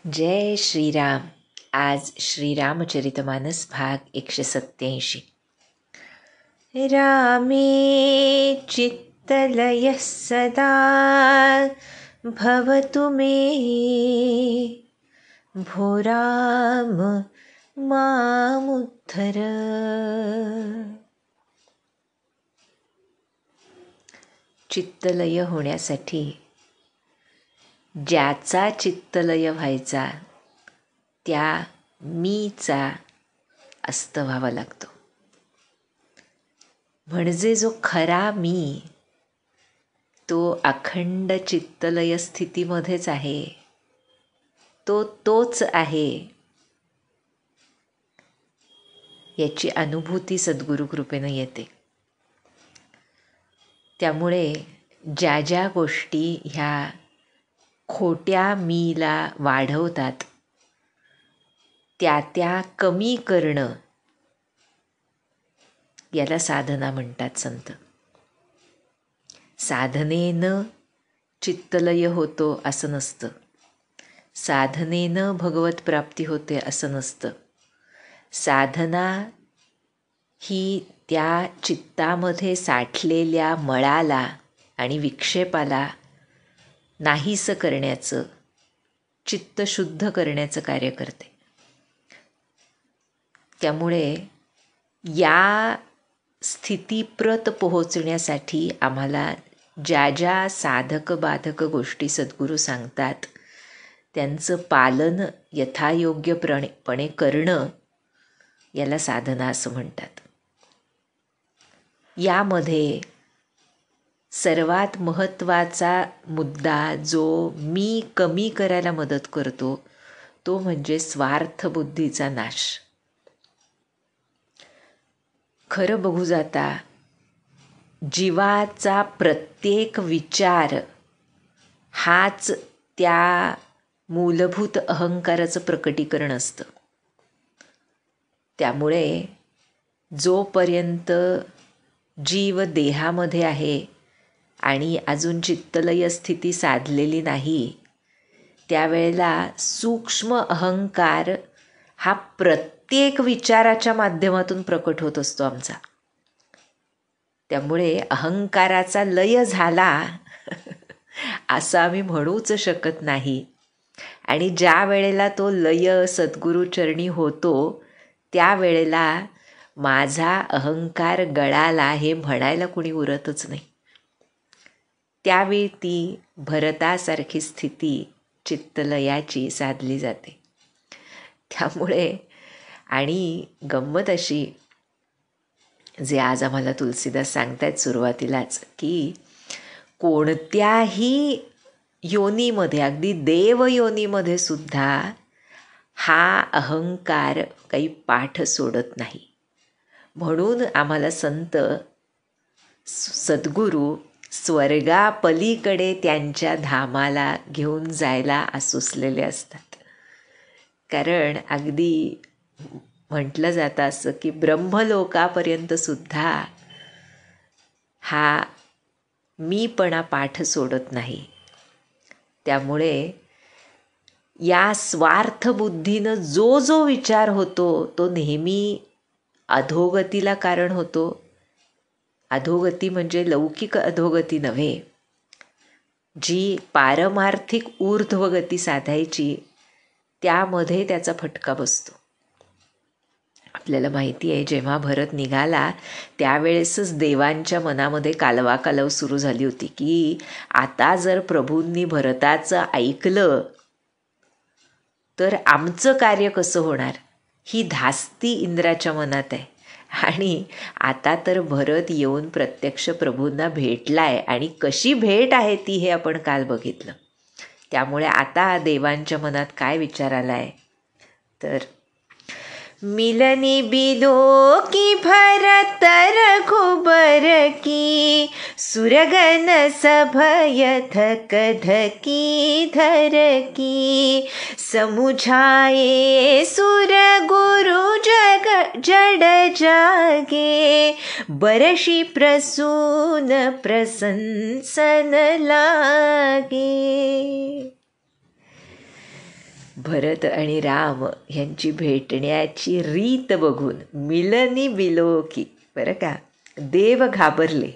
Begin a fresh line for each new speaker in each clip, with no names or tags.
जय श्रीराम. आज श्रीरामचरितमानस भाग 187. रामे चित्तलयः सदा भवतु मे, भो राम मामुद्धर. चित्तलय होण्यासाठी ज्याचा चित्तलय व्हायचा त्या मीचा अस्त व्हावा लागतो. म्हणजे जो खरा मी तो अखंड चित्तलय स्थितीमध्येच आहे, तो तोच आहे याची अनुभूती सद्गुरु कृपेने येते. त्यामुळे ज्या ज्या गोष्टी ह्या खोट्या मीला वाढवतात त्या कमी करणं याला साधना म्हणतात संत. साधनेनं चित्तलय होतो असं नसतं, साधनेनं भगवत प्राप्ती होते असं नसतं. साधना ही त्या चित्तामध्ये साठलेल्या मळाला आणि विक्षेपाला नाहीसं करण्याचं, चित्त शुद्ध करण्याचं कार्य करते. त्यामुळे या स्थितीप्रत पोहोचण्यासाठी आम्हाला ज्या ज्या साधक बाधक गोष्टी सद्गुरू सांगतात त्यांचं पालन यथायोग्यपणे करणं याला साधना असं म्हणतात. यामध्ये सर्वात महत्त्वाचा मुद्दा जो मी कमी करायला मदत करतो तो म्हणजे स्वार्थबुद्धीचा नाश. खरं बघू जाता जीवाचा प्रत्येक विचार हाच त्या मूलभूत अहंकाराचं प्रकटीकरण असतं. त्यामुळे जोपर्यंत जीव देहामध्ये आहे आणि अजून चित्तलय स्थिती साधलेली नाही त्यावेळेला सूक्ष्म अहंकार हा प्रत्येक विचाराच्या माध्यमातून प्रकट होत असतो आमचा. त्यामुळे अहंकाराचा लय झाला असं आम्ही म्हणूच शकत नाही. आणि ज्या वेळेला तो लय सद्गुरुचरणी होतो त्यावेळेला माझा अहंकार गळाला हे म्हणायला कुणी उरतच नाही. त्यावेळी ती भरतासारखी स्थिती चित्तलयाची साधली जाते. त्यामुळे आणि गंमत अशी जे आज आम्हाला तुलसीदास सांगतायत सुरुवातीलाच की कोणत्याही योनीमध्ये, अगदी देव योनीमध्ये सुद्धा हा अहंकार काही पाठ सोडत नाही. म्हणून आम्हाला संत सद्गुरू स्वर्गापलीकडे त्यांच्या धामाला घेऊन जायला आसुसलेले असतात. कारण अगदी म्हटलं जातं असं की ब्रह्मलोकापर्यंत सुद्धा हा मीपणा पाठ सोडत नाही. त्यामुळे या स्वार्थबुद्धीनं जो जो विचार होतो तो नेहमी अधोगतीला कारण होतो. अधोगती म्हणजे लौकिक अधोगती नव्हे, जी पारमार्थिक ऊर्ध्वगती साधायची त्यामध्ये त्याचा फटका बसतो. आपल्याला माहिती आहे जेव्हा भरत निघाला त्यावेळेसच देवांच्या मनामध्ये कालवाकालव सुरू झाली होती की आता जर प्रभूंनी भरताचं ऐकलं तर आमचं कार्य कसं होणार, ही धास्ती इंद्राच्या मनात आहे. आणि आता तर भरत येऊन प्रत्यक्ष प्रभूंना भेटलाय आणि कशी भेट आहे ती हे आपण काल बघितलं. त्यामुळे आता देवांच्या मनात काय विचार आलाय तर मिलनी बिलो की भरत रघुबर की, सुरगन सभय थक धकी धर की, समुझाए सुर गुरु जड जागे, बरशी प्रसून प्रशंसन लागे. भरत आणि राम यांची भेटण्याची रीत बघून मिलनी बिलोकी, बरं का, देव घाबरले,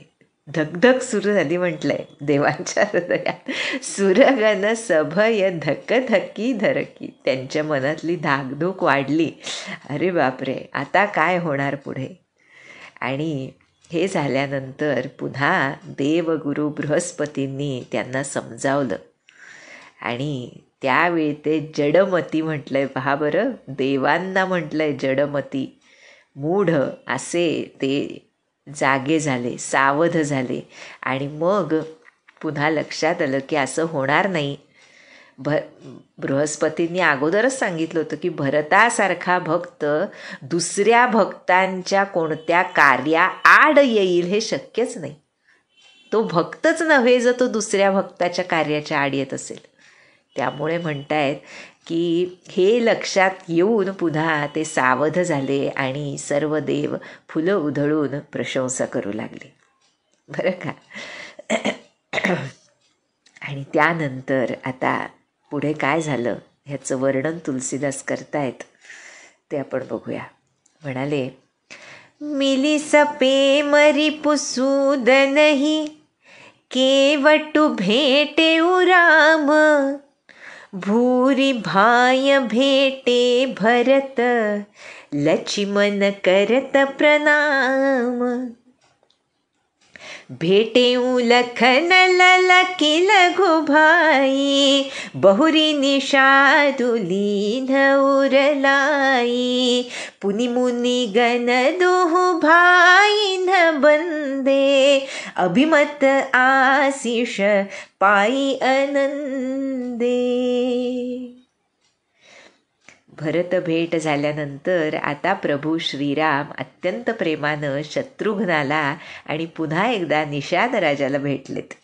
धगधग सुरू झाली म्हटलंय देवांच्या हृदयात. सुरगन सभय धकधकी धरकी, त्यांच्या मनातली धाकधूक वाढली. अरे बापरे, आता काय होणार पुढे. आणि हे झाल्यानंतर पुन्हा देवगुरु बृहस्पतींनी त्यांना समजावलं. आणि त्यावेळी ते जडमती म्हटलंय, पहा बरं, देवांना म्हटलंय जडमती, मूढ असे ते जागे झाले, सावध झाले. आणि मग पुन्हा लक्षात आलं की असं होणार नाही. बृहस्पतींनी अगोदरच सांगितलं होतं की भरतासारखा भक्त दुसऱ्या भक्तांच्या कोणत्या कार्याआड येईल हे शक्यच नाही. तो भक्तच नव्हे जर तो दुसऱ्या भक्ताच्या कार्याच्या आड येत असेल. त्यामुळे म्हणतायत की हे लक्षात येऊन पुन्हा ते सावध झाले आणि सर्व देव फुलं उधळून प्रशंसा करू लागले, बरं का. आणि त्यानंतर आता पुढे काय झालं ह्याचं वर्णन तुलसीदास करतायत, ते आपण बघूया. म्हणाले, मिली सपे मरी पुसूद नाही, केवटू भेटे राम, भूरी भाय भेटे भरत, लक्ष्मण करत प्रणाम. भेटे लखन ललकी लघु भाई, बहुरी निषादुलीन उरलाई. पुनि मुनि गण दोहु भाई न बंदे, अभिमत आशीष पाई आनंदे. भरत भेट झाल्यानंतर आता प्रभू श्रीराम अत्यंत प्रेमानं शत्रुघ्नाला आणि पुन्हा एकदा निषाद राजाला भेटलेत.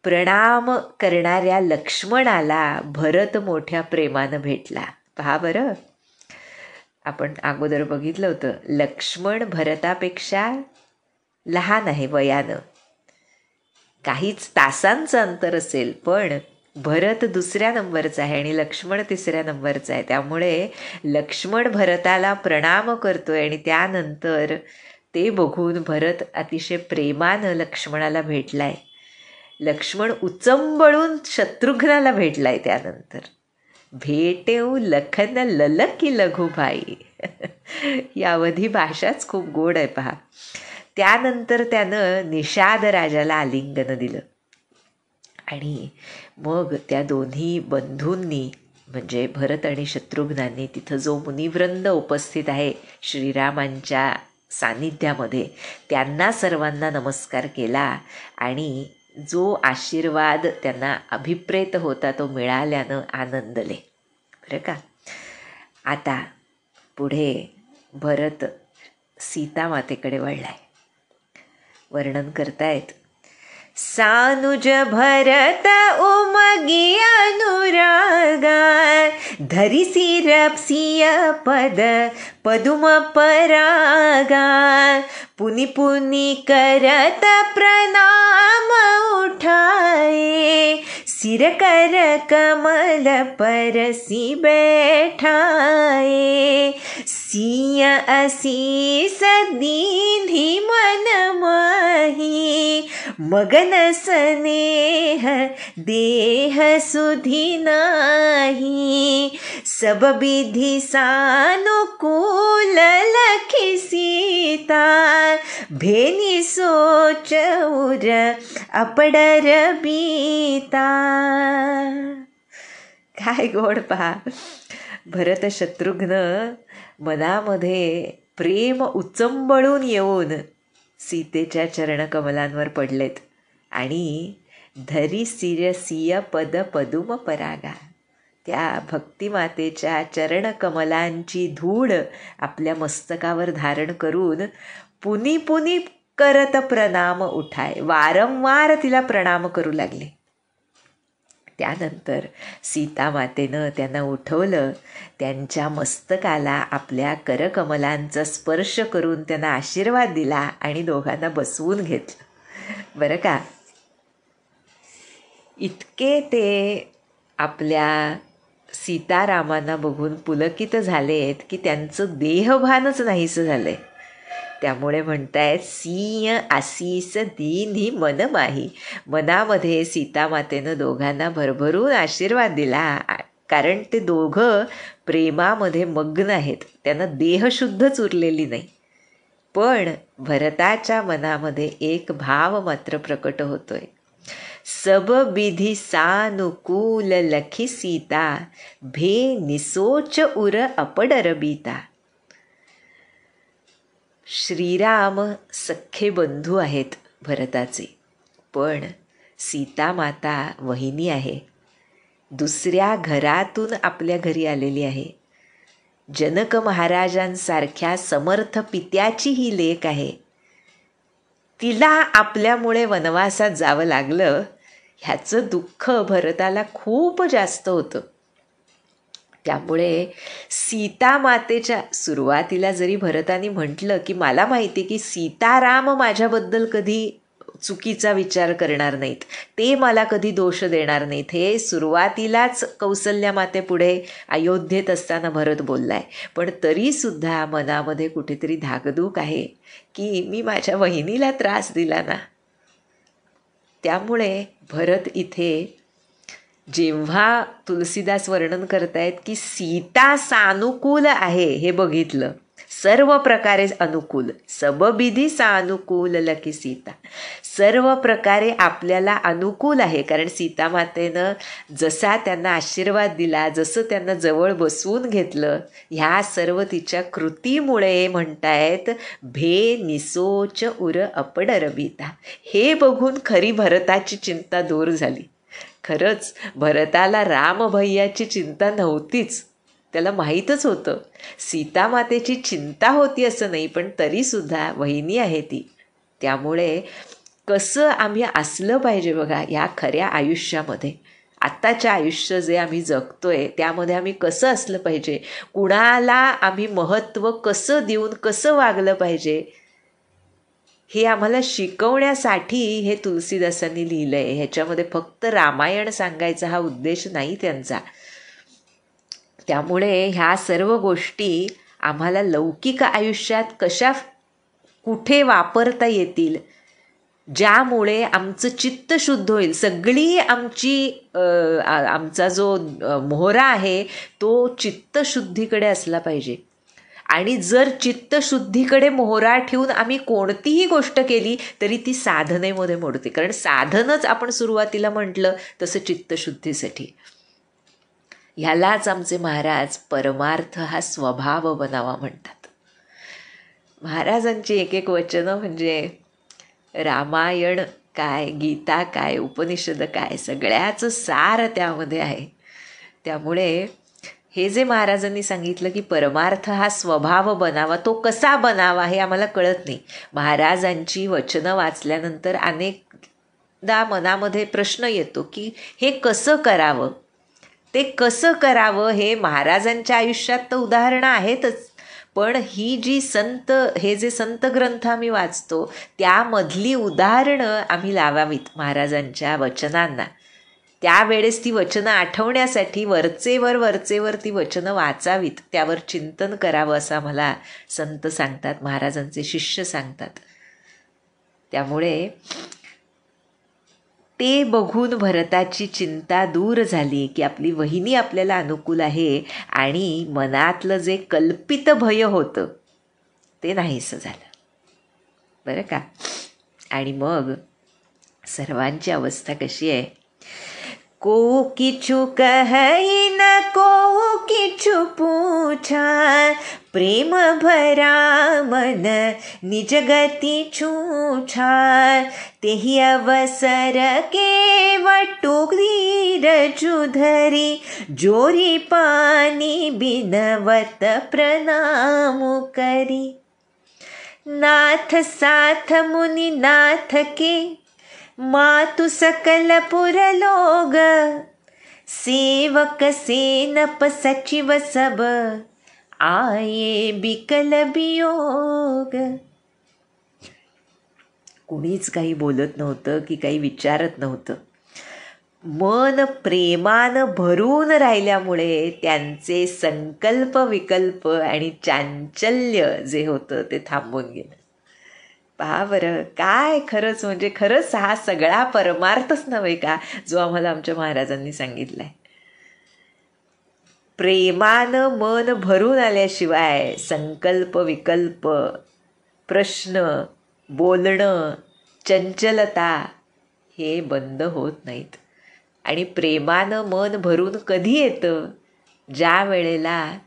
प्रणाम करणाऱ्या लक्ष्मणाला भरत मोठ्या प्रेमानं भेटला. पहा बरं, आपण अगोदर बघितलं होतं, लक्ष्मण भरतापेक्षा लहान आहे वयानं, काहीच तासांचं अंतर असेल, पण भरत दुसऱ्या नंबरचा आहे आणि लक्ष्मण तिसऱ्या नंबरचा आहे. त्यामुळे लक्ष्मण भरताला प्रणाम करतोय आणि त्यानंतर ते बघून भरत अतिशय प्रेमानं लक्ष्मणाला भेटलाय. लक्ष्मण उचंबळून शत्रुघ्नाला भेटलाय. त्यानंतर भेटेऊ लखन ललकी लघुभाई. यावधी भाषाच खूप गोड आहे पहा. त्यानंतर त्यानं निषाद राजाला आलिंगन दिलं आणि मग त्या दोन्ही बंधूंनी म्हणजे भरत आणि शत्रुघ्नांनी तिथं जो मुनिवृंद उपस्थित आहे श्रीरामांच्या सान्निध्यामध्ये, त्यांना सर्वांना नमस्कार केला आणि जो आशीर्वाद त्यांना अभिप्रेत होता तो मिळाल्यानं आनंदले, बरं का. आता पुढे भरत सीता मातेकडे वळलाय. वर्णन करतायत, सानुज भरत उमगी अनुरागा, धरी सिरप्सिय पद पदुम परागा, पुनि पुनि करत प्रणाम उठाए, सिर कर कमल परसी बैठाए, सिय असीस दीन्ही मन माही, मगन स्नेह देह सुधी नाही, सब विधि सानुकूल लखी सीता, भेनी सोच उर अपडर बीता. काय गोड पहा. भरत शत्रुघ्न मनामध्ये प्रेम उचंबळून येऊन सीतेच्या चरणकमलांवर पडलेत आणि धरी सिरसिय पद पदुम परागा, त्या भक्तिमातेच्या चरणकमलांची धूळ आपल्या मस्तकावर धारण करून पुनी पुनी करत प्रणाम उठाय, वारंवार तिला प्रणाम करू लागले. त्यानंतर सीतामातेनं त्यांना उठवलं, त्यांच्या मस्तकाला आपल्या करकमलांचा स्पर्श करून त्यांना आशीर्वाद दिला आणि दोघांना बसवून घेतलं, बरं का. इतके ते आपल्या सीतारामांना बघून पुलकित झालेत की त्यांचं देहभानच नाहीसं झालंय. त्यामुळे म्हणतायत सिंह आसीस दीन्ही मन माही. मनामध्ये सीतामातेनं दोघांना भरभरून आशीर्वाद दिला, कारण ते दोघं प्रेमामध्ये मग्न आहेत. त्यांना देहशुद्धच उरलेली नाही. पण भरताच्या मनामध्ये एक भाव मात्र प्रकट होतोय. सब विधी सानुकूल लखी सीता, भे निसोच उर अपडर बीता. श्रीराम सख्खे बंधू आहेत भरताचे, पण सीतामाता वहिनी आहे. दुसऱ्या घरातून आपल्या घरी आलेली आहे. जनक महाराजांसारख्या समर्थ पित्याची ही लेक आहे. तिला आपल्यामुळे वनवासात जावं लागलं, ह्याचं दुःख भरताला खूप जास्त होतं. त्यामुळे सीतामातेच्या सुरुवातीला जरी भरताने म्हटलं की मला माहिती की सीताराम माझ्याबद्दल कधी चुकीचा विचार करणार नाहीत, ते मला कधी दोष देणार नाहीत, हे सुरुवातीलाच कौसल्या मातेपुढे अयोध्येत असताना भरत बोललाय. पण तरीसुद्धा मनामध्ये कुठेतरी धाकधूक आहे की मी माझ्या वहिनीला त्रास दिला ना. त्यामुळे भरत इथे जेव्हा तुलसीदास वर्णन करतायत की सीता सानुकूल आहे हे बघितलं, सर्व प्रकारे अनुकूल, सबविधी सानुकूल लकी सीता, सर्व प्रकारे आपल्याला अनुकूल आहे. कारण सीतामातेनं जसा त्यांना आशीर्वाद दिला, जसं त्यांना जवळ बसवून घेतलं, ह्या सर्व तिच्या कृतीमुळे म्हणतायत भे निसोच उर अपडर बीता. हे बघून खरी भरताची चिंता दूर झाली. खरंच भरताला रामभैयाची चिंता नव्हतीच. त्याला माहीतच होतं सीतामातेची चिंता होती असं नाही, पण तरीसुद्धा वहिनी आहे ती. त्यामुळे कसं आम्ही असलं पाहिजे बघा या खऱ्या आयुष्यामध्ये. आत्ताच्या आयुष्य जे आम्ही जगतोय त्यामध्ये आम्ही कसं असलं पाहिजे, कुणाला आम्ही महत्त्व कसं देऊन कसं वागलं पाहिजे, हे आम्हाला शिकवण्यासाठी हे तुलसीदासांनी लिहिलं आहे. ह्याच्यामध्ये फक्त रामायण सांगायचा हा उद्देश नाही त्यांचा. त्यामुळे ह्या सर्व गोष्टी आम्हाला लौकिक आयुष्यात कशा कुठे वापरता येतील, ज्यामुळे आमचं चित्त शुद्ध होईल. सगळी आमचा जो मोहरा आहे तो चित्तशुद्धीकडे असला पाहिजे. आणि जर चित्तशुद्धीकडे मोहरा ठेवून आम्ही कोणतीही गोष्ट केली तरी ती साधनेमध्ये मोडते. कारण साधनच आपण सुरुवातीला म्हटलं तसं चित्तशुद्धीसाठी. ह्यालाच आमचे महाराज परमार्थ हा स्वभाव बनावा म्हणतात. महाराजांची एक एक वचनं म्हणजे रामायण काय, गीता काय, उपनिषद काय, सगळ्याचं सार त्यामध्ये आहे. त्यामुळे हे जे महाराजांनी सांगितलं की परमार्थ हा स्वभाव बनावा, तो कसा बनावा हे आम्हाला कळत नाही. महाराजांची वचनं वाचल्यानंतर अनेकदा मनामध्ये प्रश्न येतो की हे कसं करावं, ते कसं करावं. हे महाराजांच्या आयुष्यात तर उदाहरणं आहेतच, पण ही जी हे जे संत ग्रंथ आम्ही वाचतो त्यामधली उदाहरणं आम्ही लावावीत महाराजांच्या वचनांना. त्यावेळेस ती वचनं आठवण्यासाठी वरचेवर ती वचनं वाचावीत, त्यावर चिंतन करावं असं मला संत सांगतात, महाराजांचे शिष्य सांगतात. त्यामुळे ते बघून भरताची चिंता दूर झाली की आपली वहिनी आपल्याला अनुकूल आहे, आणि मनातलं जे कल्पित भय होतं ते नाहीसं झालं बरं का. आणि मग सर्वांची अवस्था कशी आहे. को किछु कहई न को किछु पूछा, प्रेम भरा मन निज गति छूछा, तेहि अवसर के वटु धीरजु धरी, जोरी पानी बिनवत प्रणाम करी. नाथ साथ मुनि नाथ के, मातु सकल पुर लोग, सेवक सेनप सचिव सब, आये बिकल वियोग. कुणीच काही बोलत नव्हतं की काही विचारत नव्हतं. मन प्रेमानं भरून राहिल्यामुळे त्यांचे संकल्प विकल्प आणि चांचल्य जे होतं ते थांबून गेलं. पहा बरं, काय खरंच म्हणजे खरंच हा सगळा परमार्थच नव्हे का जो आम्हाला आमच्या महाराजांनी सांगितलाय. प्रेमानं मन भरून आल्याशिवाय संकल्प विकल्प, प्रश्न, बोलणं, चंचलता हे बंद होत नाहीत. आणि प्रेमानं मन भरून कधी येतं? ज्या वेळेला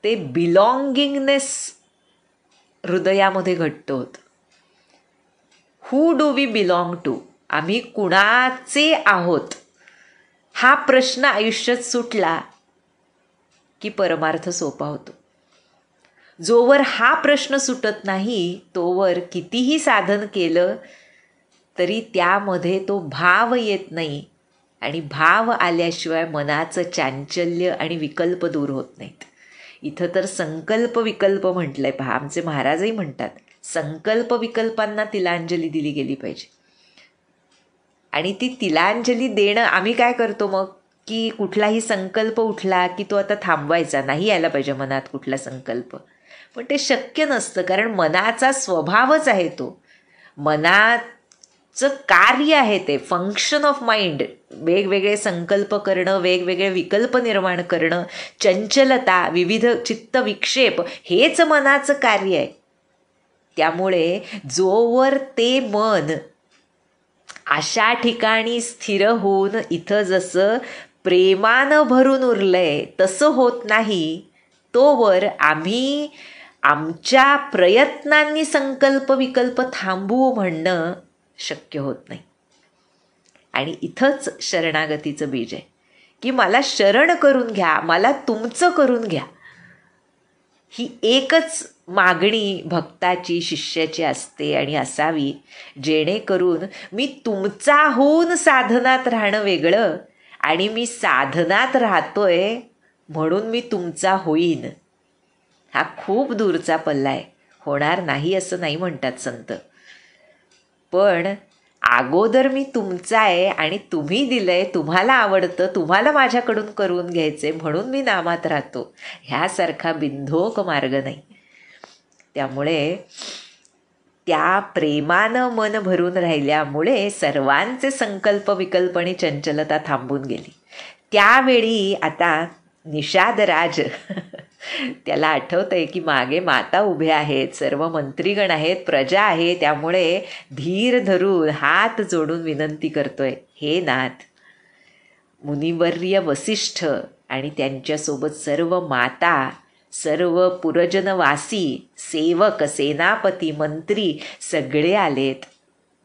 ते बिलॉंगिंगनेस हृदयामध्ये घट्ट होतं. Who do we belong to? आम्ही कुणाचे आहोत हा प्रश्न आयुष्यात सुटला की परमार्थ सोपा होतो. जोवर हा प्रश्न सुटत नाही तोवर कितीही साधन केलं तरी त्यामध्ये तो भाव येत नाही. आणि भाव आल्याशिवाय मनाचं चांचल्य आणि विकल्प दूर होत नाहीत. इथं तर संकल्प विकल्प म्हटलंय. पहा, आमचे महाराजही म्हणतात संकल्प विकल्पांना तिलांजली दिली गेली पाहिजे. आणि ती तिलांजली देणं आम्ही काय करतो मग, की कुठलाही संकल्प उठला की तो आता थांबवायचा, नाही यायला पाहिजे मनात कुठला संकल्प. पण ते शक्य नसतं, कारण मनाचा स्वभावच आहे तो. मनाचं कार्य आहे ते, फंक्शन ऑफ माइंड. वेगवेगळे संकल्प करणं, वेगवेगळे विकल्प निर्माण करणं, चंचलता, विविध चित्त विक्षेप हेच मनाचं कार्य आहे. त्यामुळे जोवर ते मन अशा ठिकाणी स्थिर होऊन इथं जसं प्रेमानं भरून उरलंय तसं होत नाही तोवर आम्ही आमच्या प्रयत्नांनी संकल्प विकल्प थांबवू म्हणणं शक्य होत नाही. आणि इथंच शरणागतीचं बीज आहे की मला शरण करून घ्या, मला तुमचं करून घ्या. ही एकच मागणी भक्ताची, शिष्याची असते आणि असावी, जेणेकरून मी तुमचा होऊन साधनात राहणं वेगळं आणि मी साधनात राहतोय म्हणून मी तुमचा होईन, हा खूप दूरचा पल्ला आहे. होणार नाही असं नाही म्हणतात संत, पण अगोदर मी तुमचा आहे आणि तुम्ही दिलंय, तुम्हाला आवडतं, तुम्हाला माझ्याकडून करून घ्यायचे म्हणून मी नामात राहतो, ह्यासारखा बिंधोक मार्ग नाही. त्यामुळे त्या प्रेमानं मन भरून राहिल्यामुळे सर्वांचे संकल्प विकल्प आणि चंचलता थांबून गेली. त्यावेळी आता निषादराज त्याला आठवतंय की मागे माता उभ्या आहेत, सर्व मंत्रीगण आहेत, प्रजा आहे. त्यामुळे धीर धरून हात जोडून विनंती करतोय, हे नाथ. मुनिवर्य वसिष्ठ आणि त्यांच्यासोबत सर्व माता, सर्व पुरजनवासी, सेवक, सेनापती, मंत्री सगळे आलेत.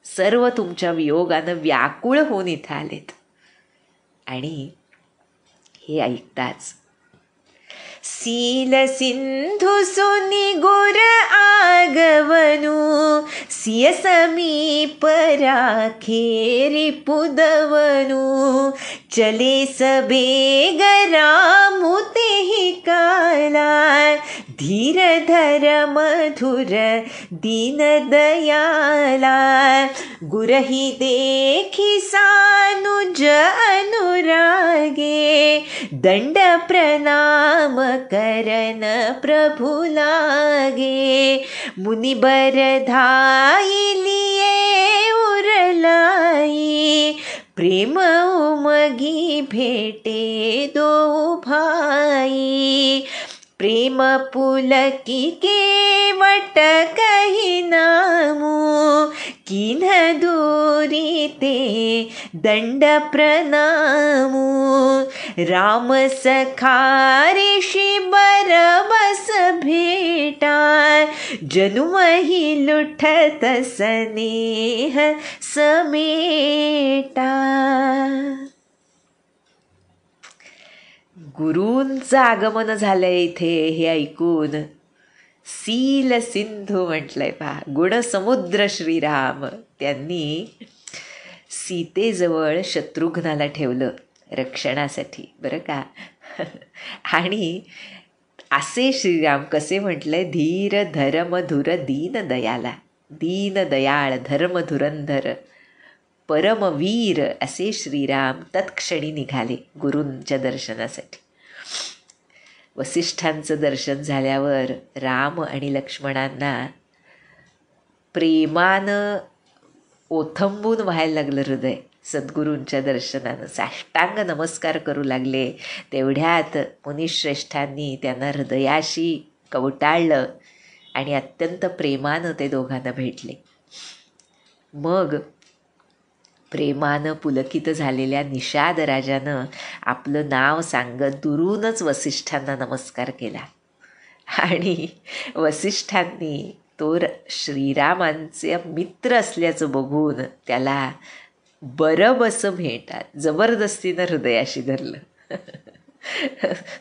सर्व तुमच्या वियोगानं व्याकुळ होऊन इथं आलेत. आणि हे ऐकताच सील सिंधु सुनी गुर आगवनु, सिय समीप राखेरी पुदवनु, चले सबेग रामु तेहि काला, धीर धर मधुर दीन दयाला, गुरहि देखि सानुज अनुरागे, दंड प्रणाम करन प्रभु लागे, मुनि बरधाई लिए उरलाई, प्रेम उमगी भेटे दो भाई, प्रेम पुलकी केवट कही नामू, किन्ह दूरी ते दंड प्रणामू, राम सखा ऋषि बरबस भेटा, जनुमहि लुठत स्नेह समेटा. गुरूंचं आगमन झालंय इथे हे ऐकून सील सिंधू म्हटलंय. पहा, गुणसमुद्र श्रीराम त्यांनी सीतेजवळ शत्रुघ्नाला ठेवलं रक्षणासाठी, बरं का. आणि असे श्रीराम कसे म्हटलंय, धीर धर्म धुर दीन दयाला, दीन दयाळ धर्म धुरंधर, परमवीर असे श्रीराम तत्क्षणी निघाले गुरूंच्या दर्शनासाठी. वसिष्ठांचं दर्शन झाल्यावर राम आणि लक्ष्मणांना प्रेमानं ओथंबून व्हायला लागलं हृदय. सद्गुरूंच्या दर्शनानं साष्टांग नमस्कार करू लागले. तेवढ्यात मुनिश्रेष्ठांनी त्यांना हृदयाशी कवटाळलं आणि अत्यंत प्रेमानं ते दोघांना भेटले. मग प्रेमानं पुलकित झालेल्या निषाद राजानं आपलं नाव सांगत दुरूनच वसिष्ठांना नमस्कार केला आणि वसिष्ठांनी तो श्रीरामांचे मित्र असल्याचं बघून त्याला बरबसं भेटात जबरदस्तीनं हृदयाशी धरलं.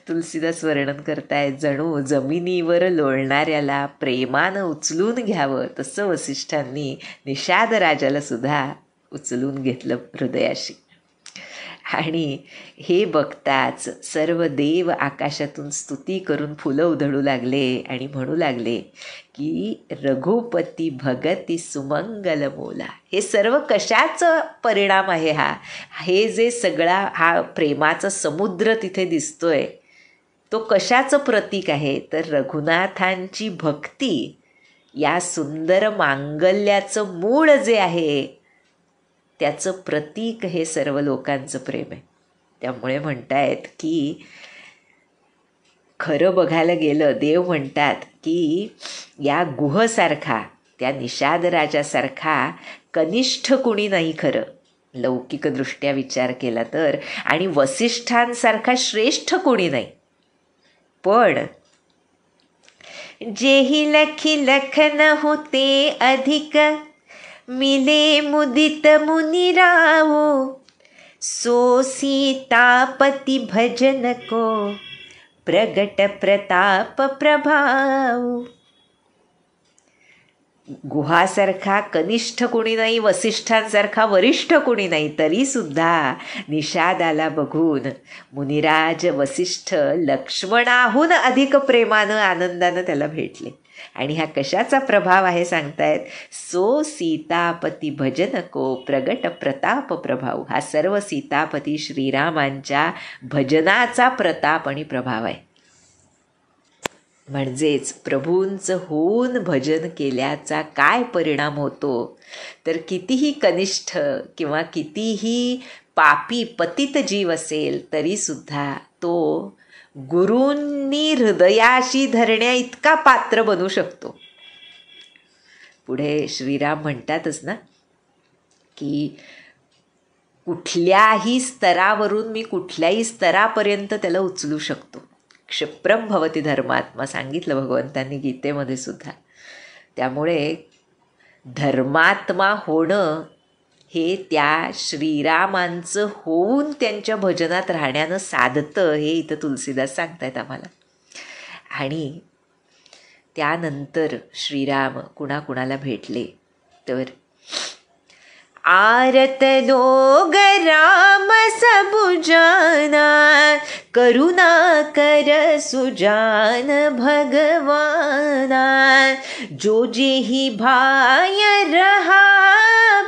तुलसीदास वर्णन करतायत, जणू जमिनीवर लोळणाऱ्याला प्रेमानं उचलून घ्यावं तसं वसिष्ठांनी निषाद राजाला सुद्धा उचलून घेतलं हृदयाशी. आणि हे बघताच सर्व देव आकाशातून स्तुती करून फुलं उधळू लागले आणि म्हणू लागले की रघुपती भगती सुमंगल मोला. हे सर्व कशाचं परिणाम आहे? हे जे सगळा हा प्रेमाचा समुद्र तिथे दिसतोय तो कशाचं प्रतीक आहे? तर रघुनाथांची भक्ती या सुंदर मांगल्याचं मूळ जे आहे त्याचं प्रतीक हे सर्व लोकांचं प्रेम आहे. त्यामुळे म्हणतायत की खरं बघायला गेलं देव म्हणतात की या गुहसारखा त्या निषाद राजासारखा कनिष्ठ कुणी नाही खरं लौकिकदृष्ट्या विचार केला तर, आणि वसिष्ठांसारखा श्रेष्ठ कोणी नाही. पण जेही लखी लखन होते अधिक मिले मुदित मुनिरावो, सो सीतापति भजन को प्रगट प्रताप प्रभाव. गुहासारखा कनिष्ठ कोणी नाही, वसिष्ठांसारखा वरिष्ठ कोणी नाही, तरीसुद्धा निषादाला बघून मुनिराज वसिष्ठ लक्ष्मणाहून अधिक प्रेमानं आनंदानं त्याला भेटले. आणि हा कशाचा प्रभाव आहे सांगतायत, सो सीतापती भजन को प्रगट प्रताप प्रभाव. हा सर्व सीतापती श्रीरामांच्या भजनाचा प्रताप आणि प्रभाव आहे. म्हणजेच प्रभूंचं होऊन भजन केल्याचा काय परिणाम होतो तर कितीही कनिष्ठ किंवा कितीही पापी पतित जीव असेल तरीसुद्धा तो गुरूंनी हृदयाशी धरण्या इतका पात्र बनू शकतो. पुढे श्रीराम म्हणतातच ना की कुठल्याही स्तरावरून मी कुठल्याही स्तरापर्यंत त्याला उचलू शकतो. क्षिप्रम भवती धर्मात्मा सांगितलं भगवंतांनी गीतेमध्ये सुद्धा. त्यामुळे धर्मात्मा होणं हे त्या श्रीरामांचं होऊन त्यांच्या भजनात राहण्यानं साधतं, हे इथं तुलसीदास सांगतायत आम्हाला. आणि त्यानंतर श्रीराम कुणाकुणाला भेटले तर आरत लोग राम सबु जाना, करुणा कर सुजान भगवाना, जो जेहि भाय रहा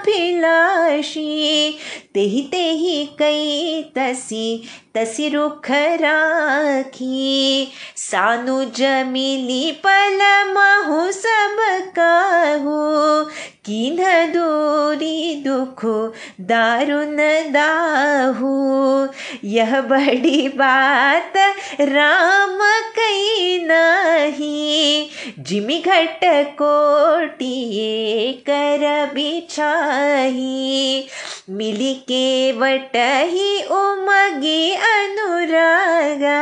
भिलाषी, तेहि तेहि कई तसी तसी रुख राखी, सानुज मिली पल महु सब काहू, कीन्ह दूरी दुख दारुण दाहू, यह बड़ी बात राम कही नाही, जिमि घट कोटिये कर बिछाही, मिली केवट ही उमगी अनुरागा,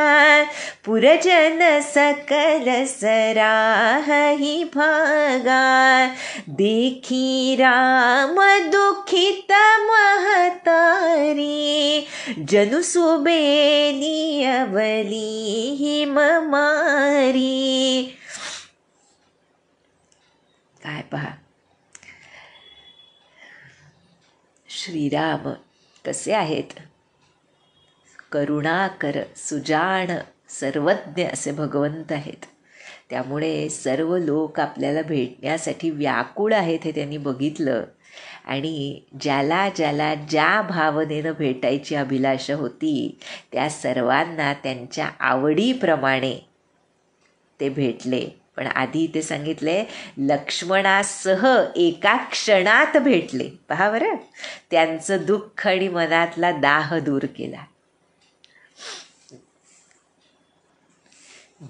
पुरजन सकल सराहि भागा, देखी राम दुखित महतारी, जनु सुबेली अवली हिम मारी. काय पहा श्रीराम कसे आहेत. करुणाकर सुजाण सर्वज्ञ असे भगवंत आहेत. त्यामुळे सर्व लोक आपल्याला भेटण्यासाठी व्याकुळ आहेत हे त्यांनी बघितलं आणि ज्याला ज्याला ज्या भावनेनं भेटायची अभिलाषा होती त्या सर्वांना त्यांच्या आवडीप्रमाणे ते भेटले. पण आधी इथे सांगितले लक्ष्मणासह एका क्षणात भेटले. पहा बरं, त्यांचं दुःख आणि मनातला दाह दूर केला.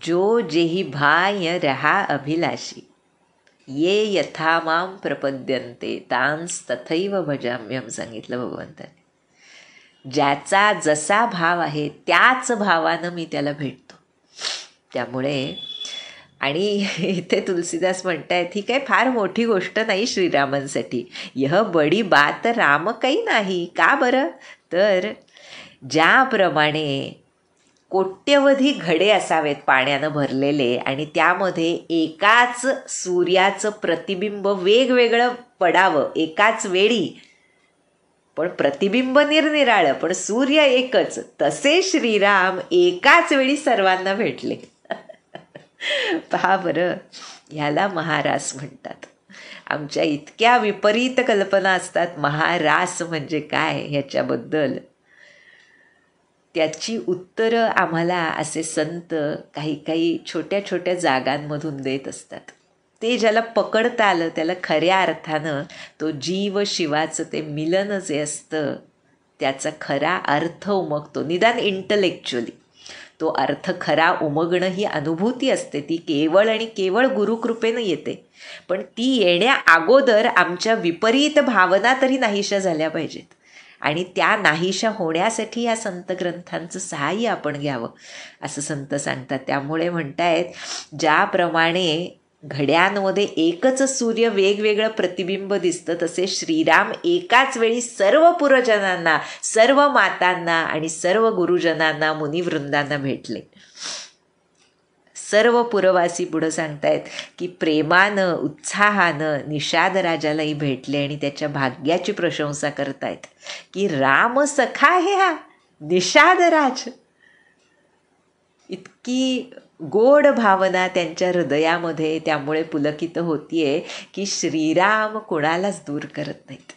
जो जेही भाय रहा अभिलाषी ये यथा माम प्रपद्यन्ते तांस तथैव भजाम्यम सांगितलं भगवंताने. ज्याचा जसा भाव आहे त्याच भावानं मी त्याला भेटतो. त्यामुळे आणि इथे तुलसीदास म्हणतायत ही काही फार मोठी गोष्ट नाही श्रीरामांसाठी. यह बडी बात राम काही नाही. का बरं? तर ज्याप्रमाणे कोट्यवधी घडे असावेत पाण्यानं भरलेले आणि त्यामध्ये एकाच सूर्याचं प्रतिबिंब वेगवेगळं पडावं एकाच वेळी, पण प्रतिबिंब निरनिराळं पण सूर्य एकच, तसे श्रीराम एकाच वेळी सर्वांना भेटले. पहा बरं, ह्याला महारास म्हणतात. आमच्या इतक्या विपरीत कल्पना असतात महारास म्हणजे काय ह्याच्याबद्दल. त्याची उत्तरं आम्हाला असे संत काही काही छोट्या छोट्या जागांमधून देत असतात. ते ज्याला पकडता आलं त्याला खऱ्या अर्थानं तो जीव शिवाचं ते मिलन जे असतं त्याचा खरा अर्थ उमगतो. निदान इंटलेक्च्युअली तो अर्थ खरा उमगणं ही अनुभूती असते. ती केवळ आणि केवळ गुरुकृपेनं येते. पण ती येण्या अगोदर आमच्या विपरीत भावना तरी नाहीशा झाल्या पाहिजेत. आणि त्या नाहीशा होण्यासाठी या संत ग्रंथांचं सहाय्य आपण घ्यावं असं संत सांगतात. त्यामुळे म्हणतायत ज्याप्रमाणे घड्यांमध्ये एकच सूर्य वेगवेगळं प्रतिबिंब दिसतं तसे श्रीराम एकाच वेळी सर्व पुरजनांना, सर्व मातांना आणि सर्व गुरुजनांना, मुनिवृंदांना भेटले. सर्व पुरवासी पुढं सांगतायत की प्रेमानं उत्साहानं निषाद राजालाही भेटले आणि त्याच्या भाग्याची प्रशंसा करतायत की राम सखा आहे हा निषाद राज. इतकी गोड भावना त्यांच्या हृदयामध्ये त्यामुळे पुलकित होतीये की श्रीराम कुणालाच दूर करत नाहीत.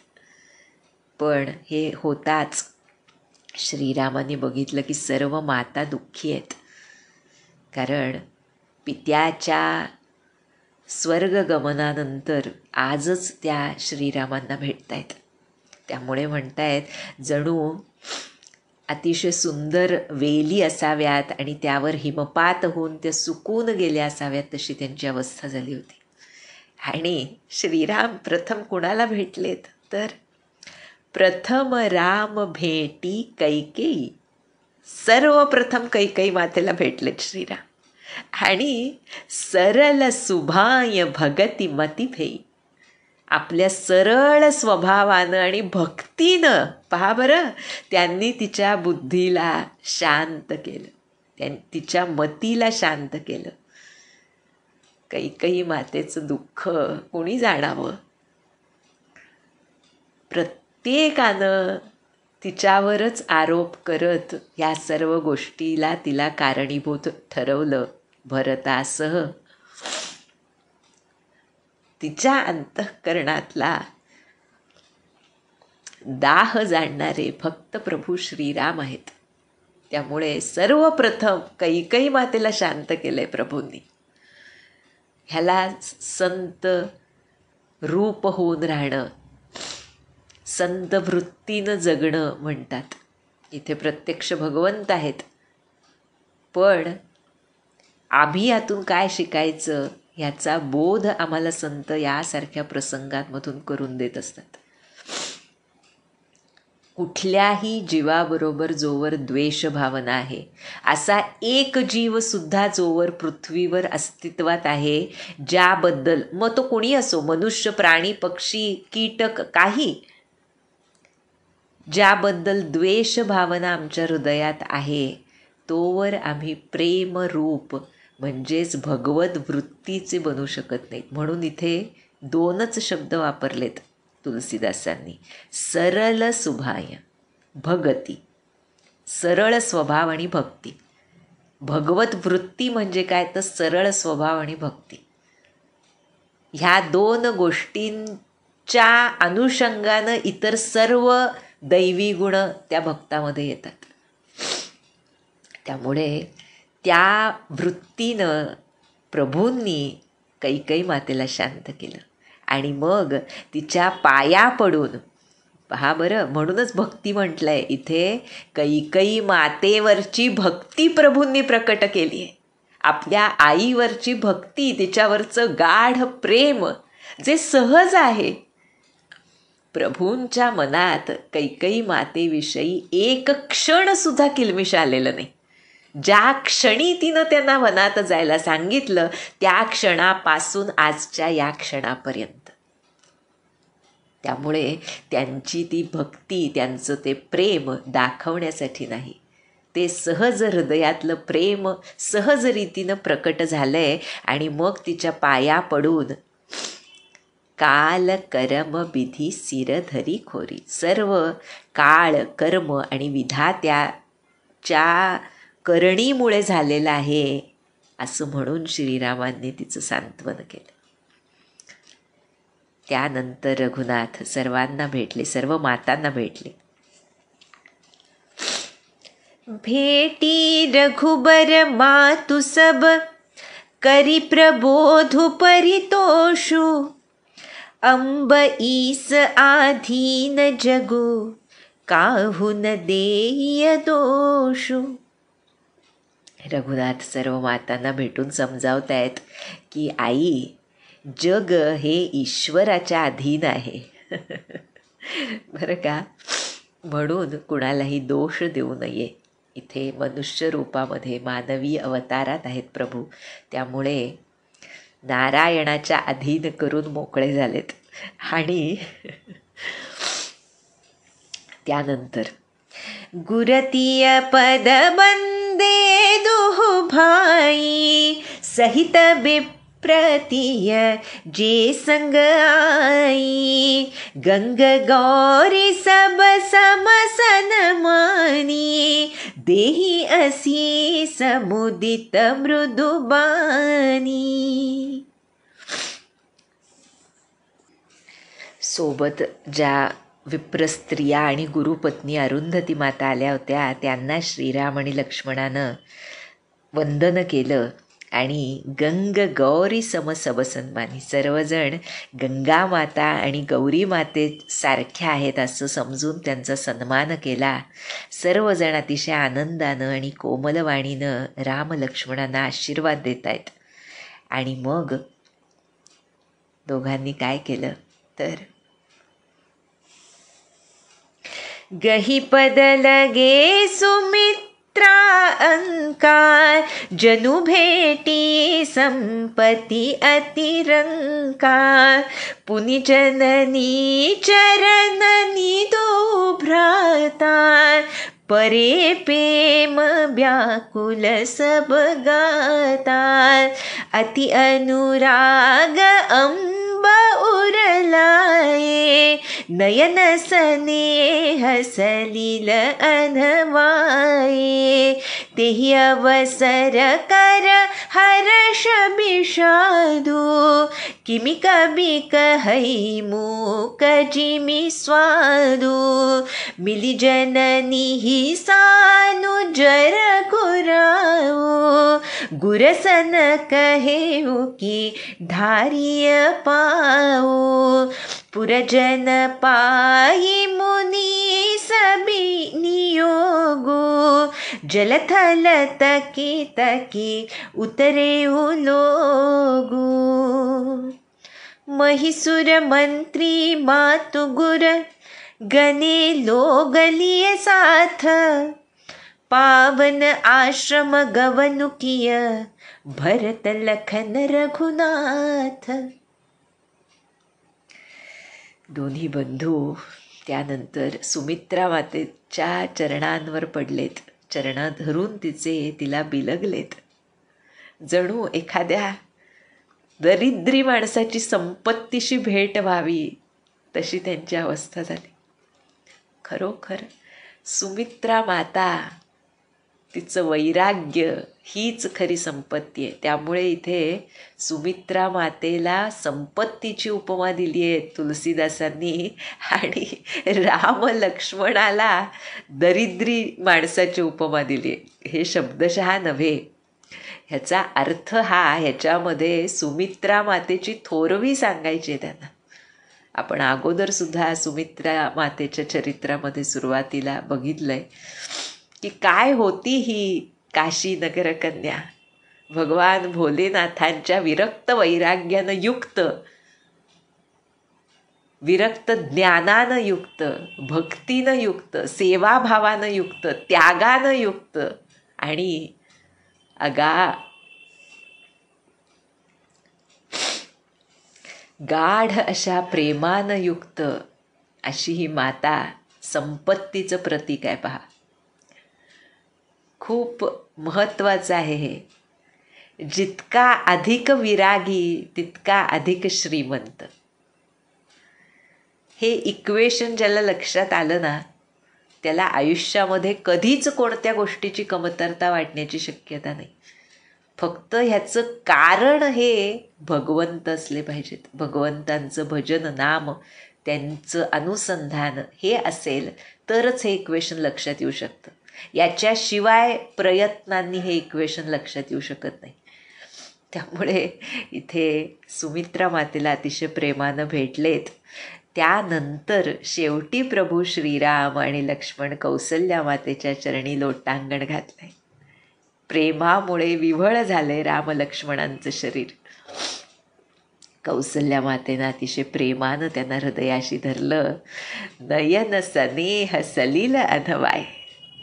पण हे होताच श्रीरामाने बघितलं की सर्व माता दुःखी आहेत. कारण पित्याच्या स्वर्गगमनानंतर आजच त्या श्रीरामांना भेटतायत. त्यामुळे म्हणतायत जणू अतिशय सुंदर वेली असाव्यात आणि त्यावर हिमपात होऊन त्या सुकून गेल्या असाव्यात तशी त्यांची अवस्था झाली होती. आणि श्रीराम प्रथम कुणाला भेटलेत तर प्रथम राम भेटी कैकेयी. सर्वप्रथम कैकेयी मातेला भेटलेत श्रीराम. आणि सरल सुभाय भगती मती भेई. आपल्या सरळ स्वभावानं आणि भक्तीनं पहा बरं त्यांनी तिच्या बुद्धीला शांत केलं, तिच्या मतीला शांत केलं. कैकेयी मातेचं दुःख कोणी जाणावं. प्रत्येकानं तिच्यावरच आरोप करत या सर्व गोष्टीला तिला कारणीभूत ठरवलं. भरतासह तिच्या अंतःकरणातला दाह जाणणारे फक्त प्रभू श्रीराम आहेत. त्यामुळे सर्वप्रथम कैकेयी मातेला शांत केलंय प्रभूंनी. ह्याला संत रूप होऊन राहणं, संत वृत्तीनं जगणं म्हणतात. इथे प्रत्यक्ष भगवंत आहेत, पण आम्ही यातून काय शिकायचं ह्याचा बोध आम्हाला संत यासारख्या प्रसंगांमधून करून देत असतात. कुठल्याही जीवाबरोबर जोवर द्वेष भावना आहे, असा एक जीव सुद्धा जोवर पृथ्वीवर अस्तित्वात आहे, ज्याबद्दल मग तो कोणी असो, मनुष्य, प्राणी, पक्षी, कीटक, काही, ज्याबद्दल द्वेष भावना आमच्या हृदयात आहे, तोवर आम्ही प्रेमरूप म्हणजेच भगवत वृत्तीचे बनू शकत नाहीत. म्हणून इथे दोनच शब्द वापरलेत तुलसीदासांनी, सरल सुभाय भगती. सरळ स्वभाव आणि भक्ती. भगवत वृत्ती म्हणजे काय तर सरळ स्वभाव आणि भक्ती. ह्या दोन गोष्टीं च्या अनुषंगानं इतर सर्व दैवी गुण त्या भक्तामध्ये येतात. त्यामुळे त्या वृत्तीनं प्रभूंनी कैकेयी मातेला शांत केलं आणि मग तिच्या पाया पडून, पहा बरं, म्हणूनच भक्ती म्हटलंय इथे, कैकेयी मातेवरची भक्ती प्रभूंनी प्रकट केली आहे. आपल्या आईवरची भक्ती, तिच्यावरचं गाढ प्रेम जे सहज आहे. प्रभूंच्या मनात कैकेयी मातेविषयी एक क्षण सुद्धा किलमिश आलेलं नाही. ज्या क्षणी तिनं त्यांना वनात जायला सांगितलं त्या क्षणापासून आजच्या या क्षणापर्यंत. त्यामुळे त्यांची ती भक्ती, त्यांचं ते प्रेम दाखवण्यासाठी नाही, ते सहज हृदयातलं प्रेम सहज रीतीनं प्रकट झालंय. आणि मग तिच्या पाया पडून काल कर्म विधी सिरधरी खोरी, सर्व काळ कर्म आणि विधात्याच्या करणीमुळे झालेलं आहे असं म्हणून श्रीरामांनी तिचं सांत्वन केलं. त्यानंतर रघुनाथ सर्वांना भेटले, सर्व मातांना भेटले. भेटी रघुबर मातु सब, करी प्रबोधु परितोषु, अंब ईस आधीन जगु, काहून देय दोषु. रघुनाथ सर्व मातांना भेटून समजावत आहेत की आई, जग हे ईश्वराच्या अधीन आहे. बरं का, म्हणून कुणालाही दोष देऊ नये. इथे मनुष्य रूपामध्ये मानवी अवतारात आहेत प्रभू, त्यामुळे नारायणाच्या अधीन करून मोकळे झालेत. आणि त्यानंतर गुरतीय पद बंदे दुहु भाई, सहित विप्रतीय जे संग आई, गंग गौरी सब समसन मानी, देही असी समुदित मृदुबानी. सोबत ज्या विप्रस्त्रिया आणि गुरुपत्नी अरुंधती माता आल्या होत्या त्यांना श्रीराम आणि लक्ष्मणानं वंदन केलं आणि गंग गौरी सम सबसन्मानी, सर्वजण गंगा माता आणि गौरी मातेसारख्या आहेत असं समजून त्यांचा सन्मान केला. सर्वजण अतिशय आनंदानं आणि कोमलवाणीनं राम लक्ष्मणांना आशीर्वाद देत आहेत. आणि मग दोघांनी काय केलं तर, गहिपद लगे सुमित्रा अंकार, जनु भेटी संपत्ती अतिरंकार, पुनि जननी चरणनी दो भ्राता, परे प्रेम व्याकुल सब गाता, अति अनुराग अंब उरलाये, नयन स्नेह सलिल अनवाये, तेहि अवसर कर हर्ष विषादु, किमि कबि कहै मूक जिमि स्वादु, मिलि जननी ही सानुजर गुराओ, गुरसन कहेउ की धारिय पाओ, पुरजन पाई मुनि सबी नियोगो, जलथल तकी तकी उतरे लोगो, महिसुर मंत्री मातु गुर, गने लोग लिए साथ, पावन आश्रम गवनु किय, भरत लखन रघुनाथ. दोन्ही बंधू त्यानंतर सुमित्रा मातेच्या चरणांवर पडलेत, चरणा धरून तिला बिलगलेत. जणू एखाद्या दरिद्री माणसाची संपत्तीशी भेट व्हावी तशी त्यांची अवस्था झाली. खरोखर सुमित्रा माता तिचं वैराग्य हीच खरी संपत्ती आहे. त्यामुळे इथे सुमित्रा मातेला संपत्तीची उपमा दिली आहे तुलसीदासांनी, आणि राम लक्ष्मणाला दरिद्री माणसाची उपमा दिली आहे. हे शब्दशः नव्हे, ह्याचा अर्थ हा ह्याच्यामध्ये सुमित्रा मातेची थोरवी सांगायची आहे त्यांना. आपण अगोदर सुद्धा सुमित्रा मातेच्या चरित्रामध्ये सुरुवातीला बघितलंय की काय होती ही काशी नगर कन्या. भगवान भोलेनाथांच्या विरक्त वैराग्यानं युक्त, विरक्त ज्ञानानं युक्त, भक्तीनं युक्त, सेवाभावानं युक्त, त्यागानं युक्त आणि गाढ अशा प्रेमानं युक्त अशी ही माता संपत्तीचं प्रतीक आहे. पहा, खूप महत्त्वाचं आहे हे. जितका अधिक विरागी तितका अधिक श्रीमंत. हे इक्वेशन ज्याला लक्षात आलं ना, त्याला आयुष्यामध्ये कधीच कोणत्या गोष्टीची कमतरता वाटण्याची शक्यता नाही. फक्त ह्याचं कारण हे भगवंत असले पाहिजेत. भगवंतांचं भजन, नाम, त्यांचं अनुसंधान हे असेल तरच हे इक्वेशन लक्षात येऊ शकतं. याच्याशिवाय प्रयत्नांनी हे इक्वेशन लक्षात येऊ शकत नाही. त्यामुळे इथे सुमित्रा मातेला अतिशय प्रेमानं भेटलेत. त्यानंतर शेवटी प्रभू श्रीराम आणि लक्ष्मण कौसल्या मातेच्या चरणी लोटांगण घातलंय. प्रेमामुळे विव्हळ झाले राम लक्ष्मणांचं शरीर. कौसल्या मातेनं अतिशय प्रेमानं त्यांना हृदयाशी धरलं. नयन सनेह सलील अनवाय.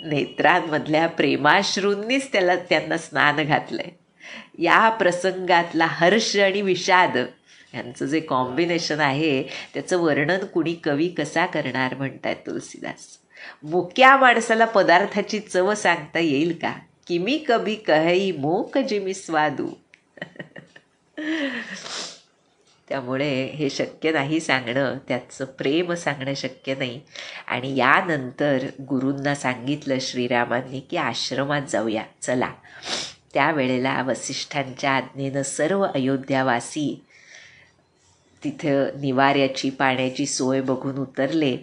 नेत्रांमधल्या प्रेमाश्रूंनीच त्यांना स्नान घातलंय. या प्रसंगातला हर्ष आणि विषाद यांचं जे कॉम्बिनेशन आहे त्याचं वर्णन कुणी कवी कसा करणार म्हणतायत तुलसीदास. मुक्या माणसाला पदार्थाची चव सांगता येईल का? किमी कभी कहई मूक जिमी स्वादू. त्यामुळे हे शक्य नाही सांगणं, त्याचं प्रेम सांगणं शक्य नाही. आणि यानंतर गुरूंना सांगितलं श्रीरामांनी की आश्रमात जाऊया चला. त्यावेळेला वसिष्ठांच्या आज्ञेनं सर्व अयोध्यावासी तिथं निवाऱ्याची पाण्याची सोय बघून उतरले.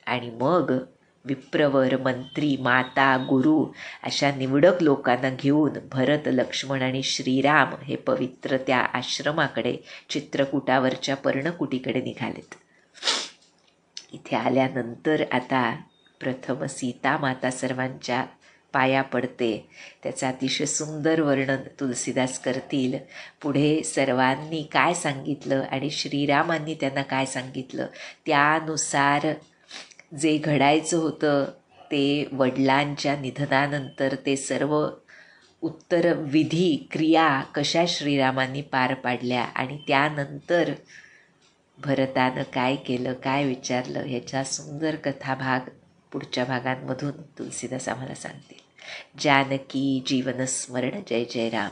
आणि मग विप्रवर, मंत्री, माता, गुरु अशा निवडक लोकांना घेऊन भरत, लक्ष्मण आणि श्रीराम हे पवित्र त्या आश्रमाकडे, चित्रकूटावरच्या पर्णकुटीकडे निघालेत. इथे आल्यानंतर आता प्रथम सीता माता सर्वांच्या पाया पडते. त्याचं अतिशय सुंदर वर्णन तुलसीदास करतील. पुढे सर्वांनी काय सांगितलं आणि श्रीरामांनी त्यांना काय सांगितलं, त्यानुसार जे घडायचं होतं ते वडिलांच्या निधनानंतर ते सर्व उत्तर विधी क्रिया कशा श्रीरामांनी पार पाडल्या आणि त्यानंतर भरतानं काय केलं, काय विचारलं, ह्याचा सुंदर कथाभाग पुढच्या भागांमधून तुलसीदास आम्हाला सांगतील. जानकी जीवनस्मरण. जय जय राम.